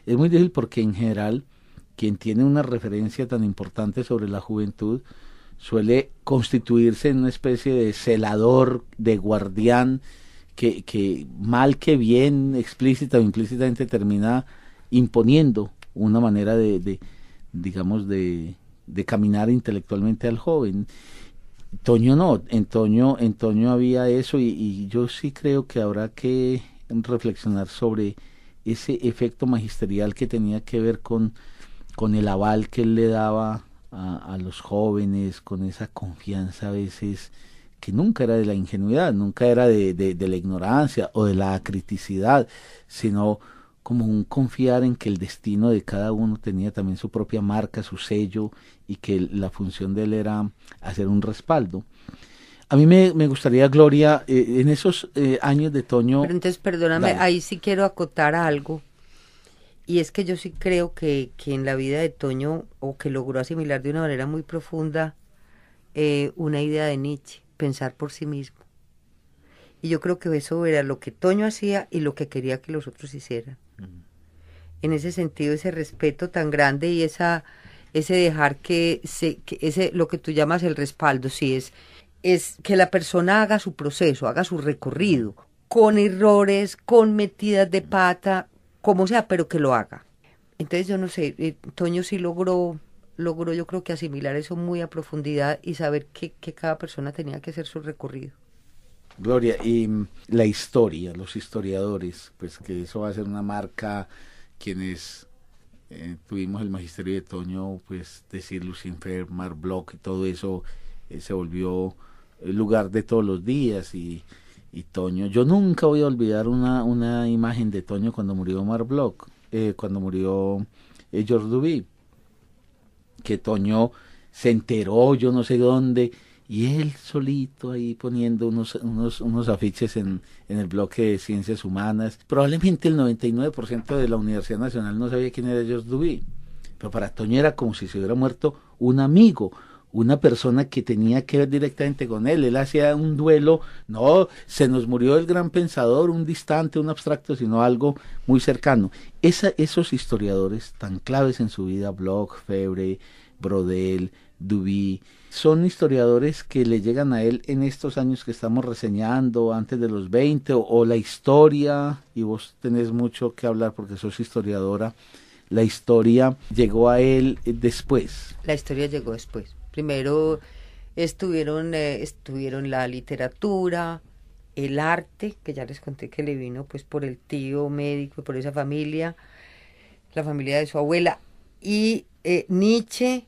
Es muy difícil porque en general quien tiene una referencia tan importante sobre la juventud suele constituirse en una especie de celador, de guardián, que mal que bien, explícita o implícitamente termina imponiendo una manera digamos, de caminar intelectualmente al joven. Toño no, en Toño había eso y yo sí creo que habrá que reflexionar sobre ese efecto magisterial que tenía que ver con el aval que él le daba a los jóvenes, con esa confianza a veces que nunca era de la ingenuidad, nunca era de la ignorancia o de la criticidad, sino como un confiar en que el destino de cada uno tenía también su propia marca, su sello, y que la función de él era hacer un respaldo. A mí me gustaría, Gloria, en esos años de Toño... Pero entonces, perdóname, Dale. ahí sí quiero acotar algo. Y es que yo sí creo que en la vida de Toño, o que logró asimilar de una manera muy profunda una idea de Nietzsche, pensar por sí mismo. Y yo creo que eso era lo que Toño hacía y lo que quería que los otros hicieran. En ese sentido, ese respeto tan grande y ese dejar que ese, lo que tú llamas el respaldo, sí, es que la persona haga su proceso, haga su recorrido, con errores, con metidas de pata, como sea, pero que lo haga. Entonces yo no sé, Toño sí logró yo creo que asimilar eso muy a profundidad y saber que cada persona tenía que hacer su recorrido. Gloria, y la historia, los historiadores, pues que eso va a ser una marca, quienes tuvimos el magisterio de Toño, pues decir Lucifer, Marc Bloch, todo eso se volvió el lugar de todos los días y Toño, yo nunca voy a olvidar una imagen de Toño cuando murió Marc Bloch, cuando murió Georges Duby, que Toño se enteró, yo no sé dónde, y él solito ahí poniendo unos afiches en el bloque de Ciencias Humanas. Probablemente el 99% de la Universidad Nacional no sabía quién era Georges Duby, pero para Toño era como si se hubiera muerto un amigo, una persona que tenía que ver directamente con él. Él hacía un duelo, no, se nos murió el gran pensador, un distante, un abstracto, sino algo muy cercano. Esos historiadores tan claves en su vida, Bloch, Febvre, Brodel, Duby, son historiadores que le llegan a él en estos años que estamos reseñando, antes de los 20, o la historia, y vos tenés mucho que hablar porque sos historiadora, la historia llegó a él después. La historia llegó después. Primero estuvieron la literatura, el arte, que ya les conté que le vino pues por el tío médico y por esa familia, la familia de su abuela, y Nietzsche,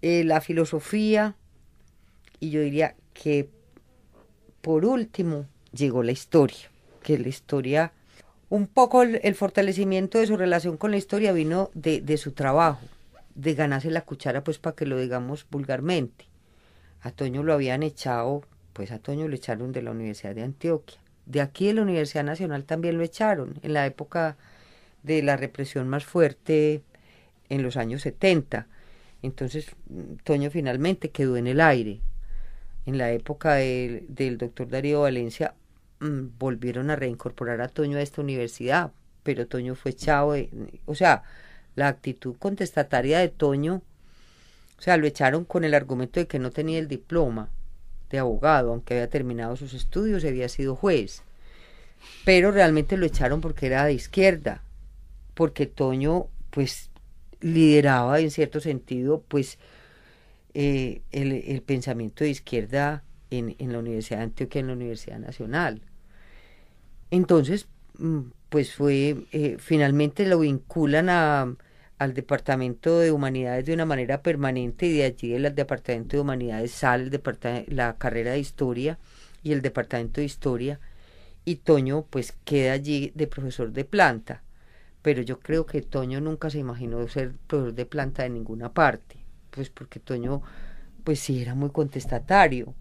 la filosofía, y yo diría que por último llegó la historia, que la historia, un poco el fortalecimiento de su relación con la historia vino de su trabajo, de ganarse la cuchara, pues para que lo digamos vulgarmente. A Toño lo habían echado, pues a Toño lo echaron de la Universidad de Antioquia. De aquí de la Universidad Nacional también lo echaron, en la época de la represión más fuerte en los años 70. Entonces Toño finalmente quedó en el aire. En la época del doctor Darío Valencia volvieron a reincorporar a Toño a esta universidad, pero Toño fue echado, o sea, la actitud contestataria de Toño, o sea, lo echaron con el argumento de que no tenía el diploma de abogado, aunque había terminado sus estudios y había sido juez, pero realmente lo echaron porque era de izquierda, porque Toño, pues, lideraba en cierto sentido, pues, el pensamiento de izquierda en la Universidad de Antioquia, en la Universidad Nacional. Entonces, pues finalmente lo vinculan al Departamento de Humanidades de una manera permanente y de allí del Departamento de Humanidades sale la carrera de Historia y el Departamento de Historia y Toño pues queda allí de profesor de planta. Pero yo creo que Toño nunca se imaginó ser profesor de planta de ninguna parte, pues porque Toño pues sí era muy contestatario.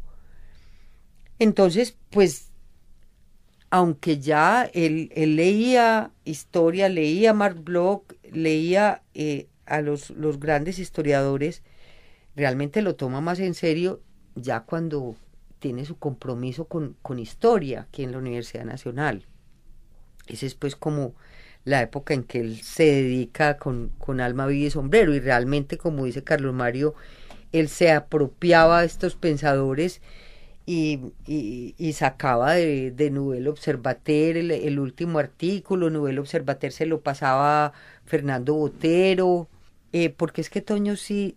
Entonces, pues aunque ya él leía historia, leía Marc Bloch, leía a los grandes historiadores, realmente lo toma más en serio ya cuando tiene su compromiso con historia aquí en la Universidad Nacional. Esa es pues como la época en que él se dedica con alma, vida y sombrero, y realmente, como dice Carlos Mario, él se apropiaba de estos pensadores y sacaba de Nouvel Observateur el último artículo. Nouvel Observateur se lo pasaba Fernando Botero, porque es que Toño sí,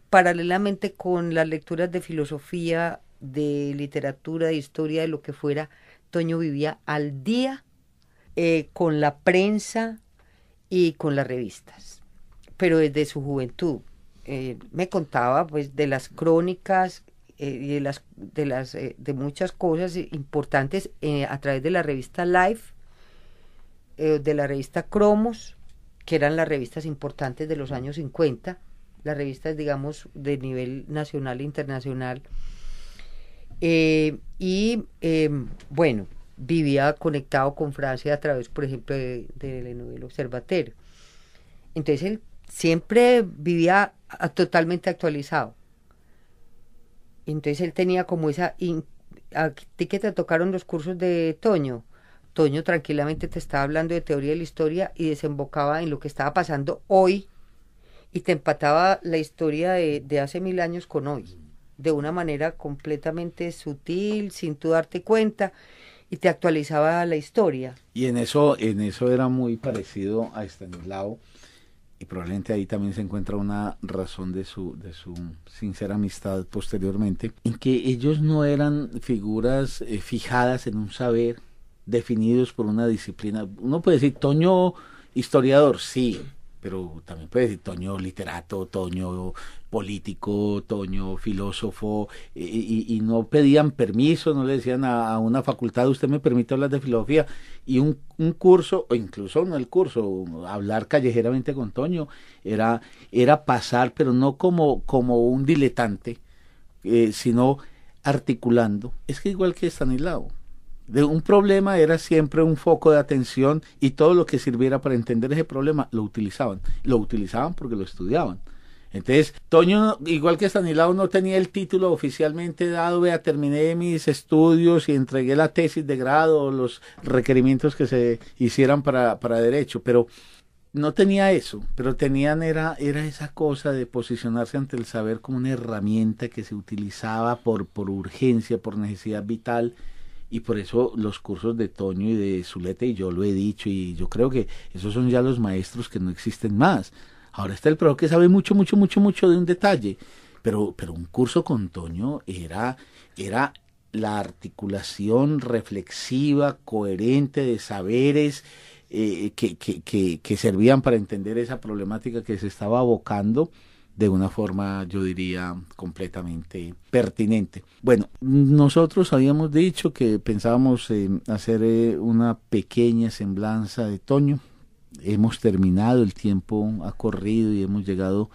paralelamente con las lecturas de filosofía, de literatura, de historia, de lo que fuera, Toño vivía al día con la prensa y con las revistas, pero desde su juventud. Me contaba pues de las crónicas y de muchas cosas importantes a través de la revista Life, de la revista Cromos, que eran las revistas importantes de los años 50, las revistas, digamos, de nivel nacional e internacional. Bueno, vivía conectado con Francia a través, por ejemplo, de Nouvel Observateur. Entonces él siempre vivía totalmente actualizado. Entonces él tenía como esa... ¿A ti que te tocaron los cursos de Toño? Toño tranquilamente te estaba hablando de teoría de la historia y desembocaba en lo que estaba pasando hoy, y te empataba la historia de hace 1000 años con hoy, de una manera completamente sutil, sin tú darte cuenta, y te actualizaba la historia. Y en eso era muy parecido a Estanislao, y probablemente ahí también se encuentra una razón de su sincera amistad posteriormente, en que ellos no eran figuras fijadas en un saber, definidos por una disciplina. Uno puede decir Toño historiador, sí, pero también puede decir Toño literato, Toño político, Toño filósofo, y no pedían permiso, no le decían a una facultad, usted me permite hablar de filosofía, y un curso, o incluso no el curso, hablar callejeramente con Toño, era pasar, pero no como un diletante, sino articulando. Es que igual que Estanislao, de un problema era siempre un foco de atención, y todo lo que sirviera para entender ese problema lo utilizaban porque lo estudiaban. Entonces Toño, igual que Estanislao, no tenía el título oficialmente dado, vea, terminé mis estudios y entregué la tesis de grado, los requerimientos que se hicieran para derecho, pero no tenía eso, pero tenían era esa cosa de posicionarse ante el saber como una herramienta que se utilizaba por urgencia, por necesidad vital. Y por eso los cursos de Toño y de Zuleta, y yo lo he dicho, y yo creo que esos son ya los maestros que no existen más. Ahora está el profesor que sabe mucho de un detalle, pero un curso con Toño era la articulación reflexiva, coherente de saberes que servían para entender esa problemática que se estaba abocando de una forma, yo diría, completamente pertinente. Bueno, nosotros habíamos dicho que pensábamos hacer una pequeña semblanza de Toño. Hemos terminado, el tiempo ha corrido y hemos llegado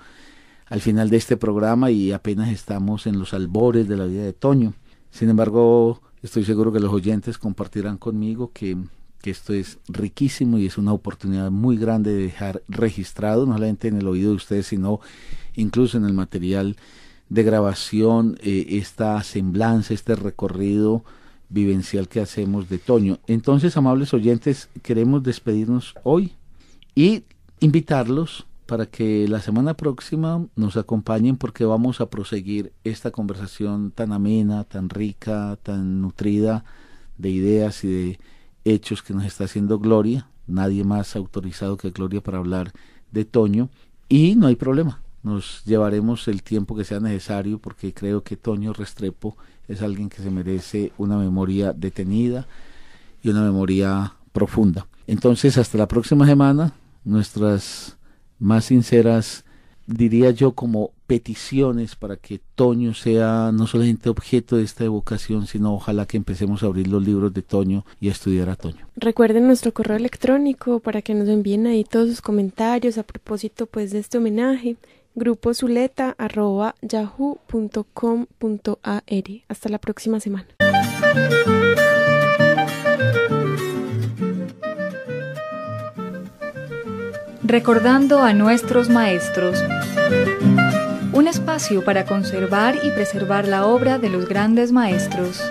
al final de este programa y apenas estamos en los albores de la vida de Toño. Sin embargo, estoy seguro que los oyentes compartirán conmigo que esto es riquísimo y es una oportunidad muy grande de dejar registrado, no solamente en el oído de ustedes, sino incluso en el material de grabación, esta semblanza, este recorrido vivencial que hacemos de Toño. Entonces, amables oyentes, queremos despedirnos hoy y invitarlos para que la semana próxima nos acompañen, porque vamos a proseguir esta conversación tan amena, tan rica, tan nutrida de ideas y de hechos que nos está haciendo Gloria. Nadie más autorizado que Gloria para hablar de Toño, y no hay problema, nos llevaremos el tiempo que sea necesario, porque creo que Toño Restrepo es alguien que se merece una memoria detenida y una memoria profunda. Entonces, hasta la próxima semana, nuestras más sinceras, diría yo, como peticiones para que Toño sea no solamente objeto de esta evocación, sino ojalá que empecemos a abrir los libros de Toño y a estudiar a Toño. Recuerden nuestro correo electrónico para que nos envíen ahí todos sus comentarios a propósito pues de este homenaje: gruposuleta@yahoo.com.ar. Hasta la próxima semana. Recordando a nuestros maestros. Un espacio para conservar y preservar la obra de los grandes maestros.